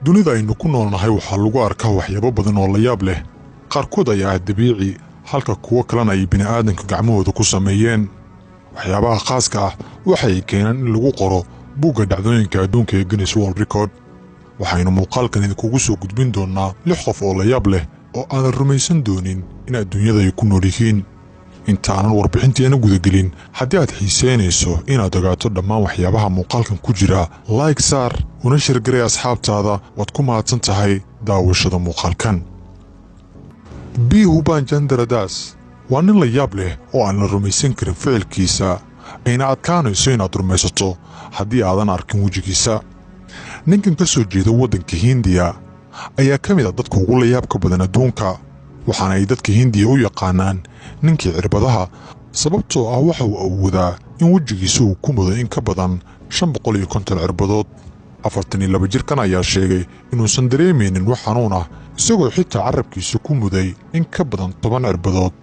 dunida aynu ku noolnahay waxaa lagu arkaa waxyaabo badan oo la yaab leh. qaarkood ayaa dabiici, halka kuwo kalena ay bini'aadanka gacmahooda ku sameeyeen. waxyaabaha khaaska ah waxay keenaan in lagu qoro buugga dhacdooyinka adduunka ee Guinness World Record. waxaynu muuqaalkan idinkugu soo gudbin doonaa 6 qof oo la yaab leh oo aanan rumaysan doonin in adduunyada ay ku nool yihiin. intaanan warbixinteena gudagelin, haddii aad xiiseynayso inaad ogaato dhammaan waxyaabaha muuqaalkan ku jira, like saar una shirgaray asxaabtaada. waad ku mahadsan tahay daawashada muuqaalkan. Bhuban Chandra Das waa nin la yaab leh oo aan la rumaysan karin ficilkiisa, ayna adkaanayso inaad rumaysato haddii aadan arkin wejigiisa. ninkan ka soo jeeda waddanka Hindiya ayaa ka mid ah dadka ugu la yaabka badan adduunka, waxaana ay dadka Hindiya u yaqaanaan ninkii cirbadaha, sababtoo ah waxa uu awoodaa in wejigiisa uu ku mudo in ka badan 550 cirbadood. 42 jirkan ayaa sheegay inuusan dareemaynin wax xanuun ah, isagoo xitaa carabkiisa ku muday in ka badan 10 cirbadood.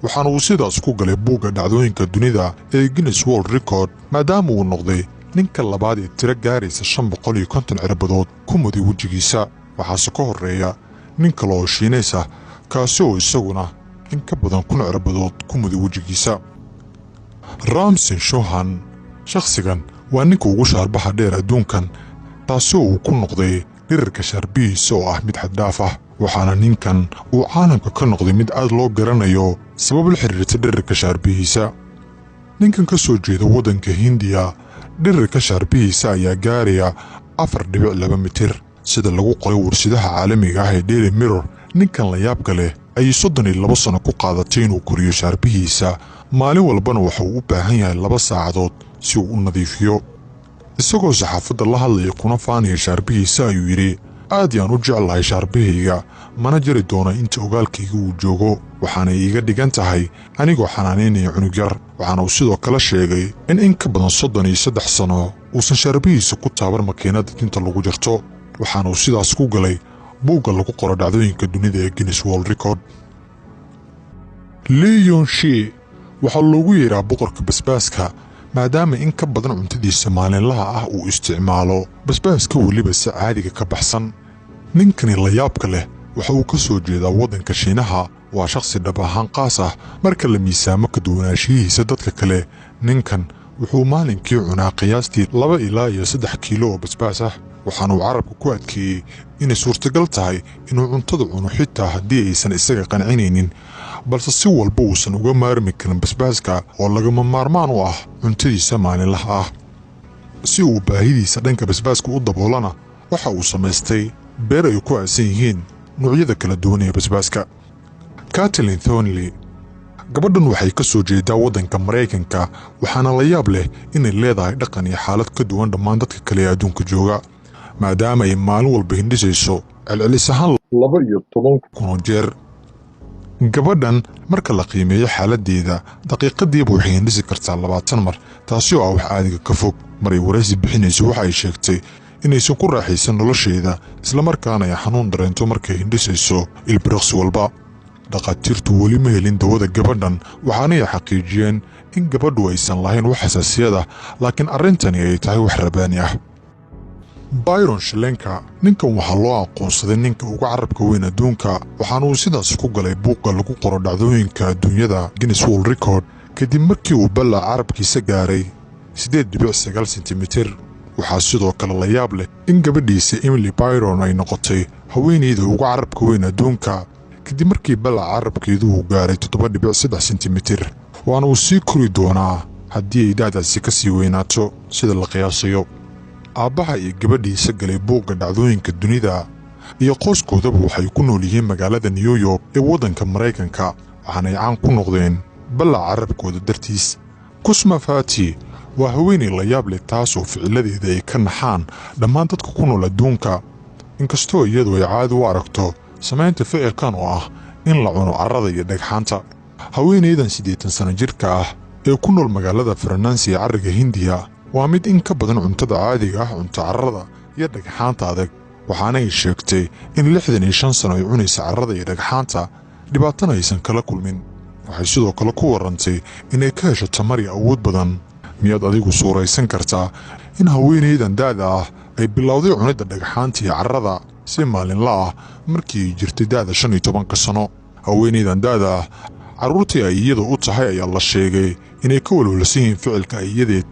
waxaana uu sidaas ku galay buugga dhacdooyinka dunida ee Guinness World Record, maadaama uu noqday ninka labaad ee tiro gaaraysa 550 cirbadood ku muday wejigiisa. waxaase ka horreeya nin kale oo Shiineys ah, kaasi oo isaguna in ka badan 1000 cirbadood ku muday wejigiisa. Ramsin Shohan, shakhsigan waa ninka ugu shaarbaxa dheer adduunkan, taasi oo uu ku noqday dhirirka shaarbihiisa oo ah mid xad dhaaf ah. waxaana ninkan uu caalamka ka noqday mid aad loo garanayo sabab la xiriirta dhirirka shaarbihiisa. ninkan ka soo jeeda waddanka Hindiya, dhirirka shaarbihiisa ayaa gaaraya 4.2 mitir, sida lagu qoray warshadaha caalamiga ah ee Daily Mirror. ninkan la yaabka leh ayay 32 sano ku qaadatay inuu koriyo shaarbihiisa, maalin walbana waxa uu u baahan yahay 2 saacadood si uu u nadiifiyo. isagoo saxaafadda la hadlaya kuna faanaya shaarbihiisa ayuu yidhi, aad yaan u jeclahay shaarbihayga, mana jari doona inta ogaalkayga uu joogo. waxaana iiga dhigan tahay anigoo xanaanaynaya cunug yar. waxaana uu sidoo kale sheegay in ka badan 33 sano uusan shaarbihiisa ku taaban makiinada tinta lagu jarto. waxaana uu sidaas ku galay buugga lagu qoro dhacdooyinka dunida ee Guinness World Record. Lee Yong-shee waxaa loogu yeeraa boqorka basbaaska, maadaama in ka badan cuntadiisa maalinlaha ah uu isticmaalo basbaaska weliba si caadiga ka baxsan. ninkani la yaabka leh waxa uu ka soo jeedaa waddanka Shiinaha. waa shakhsi dhab ahaan qaas ah marka la miisaamo ka duwanaanshihiisa dadka kale. ninkan wuxuu maalinkii cunaa qiyaastii 2 ilaa 3 kiilo oo basbaas ah, waxaana uu carabka ku adkeeyey inay suurtagal tahay inuu cuntada cuno xitaa haddii aysan isaga qancinaynin, balse si walba uusan uga maarmi karin basbaaska oo lagama maarmaan u ah cuntadiisa maalinlaha ah. si uu baahidiisa dhanka basbaaska u daboolana, waxa uu samaystay beer ay ku aasan yihiin noocyada kala duwan ee basbaaska. Kathleen Thornley, gabadhan waxay ka soo jeedaa waddanka Maraykanka, waxaana la yaab leh inay leedahay dhaqan iyo xaalad ka duwan dhammaan dadka kale ee adduunka jooga, maadaama ay maalin walba hindhisayso celcelis ahaan 12,000 jeer. gabadhan marka la qiimeeyo xaaladdeeda, daqiiqadiiba waxay hindhisi kartaa 20 mar, taasi oo ah wax caadiga ka fog. maray waraysi bixinayso waxa ay sheegtay inaysan ku raaxaysan nolosheeda, islamarkaana ay xanuun dareento markay hindhisayso ilbiriqsi walba. dhaqaatiirtu weli ma helin dawada gabadhan, waxaanay xaqiijiyeen in gabadhu aysan lahayn wax xasaasiyad ah, laakiin arrintani ay tahay wax rabaani ah. Byron Shalenka, ninkan waxaa loo aqoonsaday ninka ugu carabka weyn adduunka, waxaana uu sidaas ku galay buugga lagu qoro dhacdooyinka adduunyada Guinness World Record kadib markii uu ballaca carabkiisa gaaray 8.9 sentimitir. waxaa sidoo kale la yaab leh in gabadhiisa Emily Byron ay noqotay haweeneyda ugu carabka weyn adduunka kadib markii ballaca carabkeedu uu gaaray 7.3 sentimitir. waana uu sii kori doonaa haddii ay da'daasi ka sii weynaato sida la qiyaasayo. aabbaha iyo gabadhiisa galay buugga dhacdooyinka dunida iyo qoyskoodaba waxay ku nool yihiin magaalada New York ee waddanka Maraykanka, waxaanay caan ku noqdeen ballaca carabkooda dartiis. Kusma Fati waa haweeney la yaab leh, taasoo ficiladeeda ay ka naxaan dhammaan dadka ku nool adduunka, inkastoo iyadu ay caadi u aragto samaynta ficilkan oo ah in la cuno carrada iyo dhagxaanta. haweeneydan 80 sano jirka ah ee ku nool magaalada Varanasi ee carriga Hindiya waa mid in ka badan cuntada caadiga ah cunto carrada iyo dhagxaanta adag, waxaana ay sheegtay in 65 sano ay cunaysa carrada iyo dhagxaanta, dhibaatana aysan kala kulmin. waxay sidoo kale ku warantay inay ka hesho tamar iyo awood badan. miyaad adigu suuraysan kartaa in haweeneydan da'da ah ay bilowday cunidda dhagxaantii carrada si maalinla ah markii ay jirtay da'da 15 sano. haweenaydan da'da ah carruurtii ay iyadu u tahay ayaa la sheegay inay ka walwalsan yihiin ficilka iyadeed,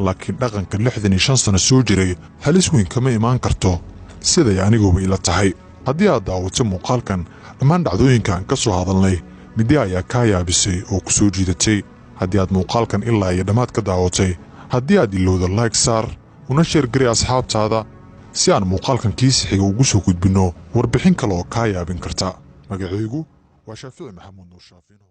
laakiin dhaqanka 65 sano soo jiray halis weyn kama imaan karto siday aniguba ila tahay. haddii aad daawatay muuqaalkan, dhammaan dhacdooyinka aan ka soo hadalnay midee ayaa kaa yaabisay oo ku soo jiidatay? haddii aad muuqaalkan ilaa iyo dhammaad ka daawatay, haddii aad ilowda like saar una sheer gari asxaabtaada si aan muuqaalkan kiisi xiga ugu soo gudbinno warbixin kale oo kaa yaabin karta. magacaygu waa Shaafici Maxamuud Nuur Shaafici.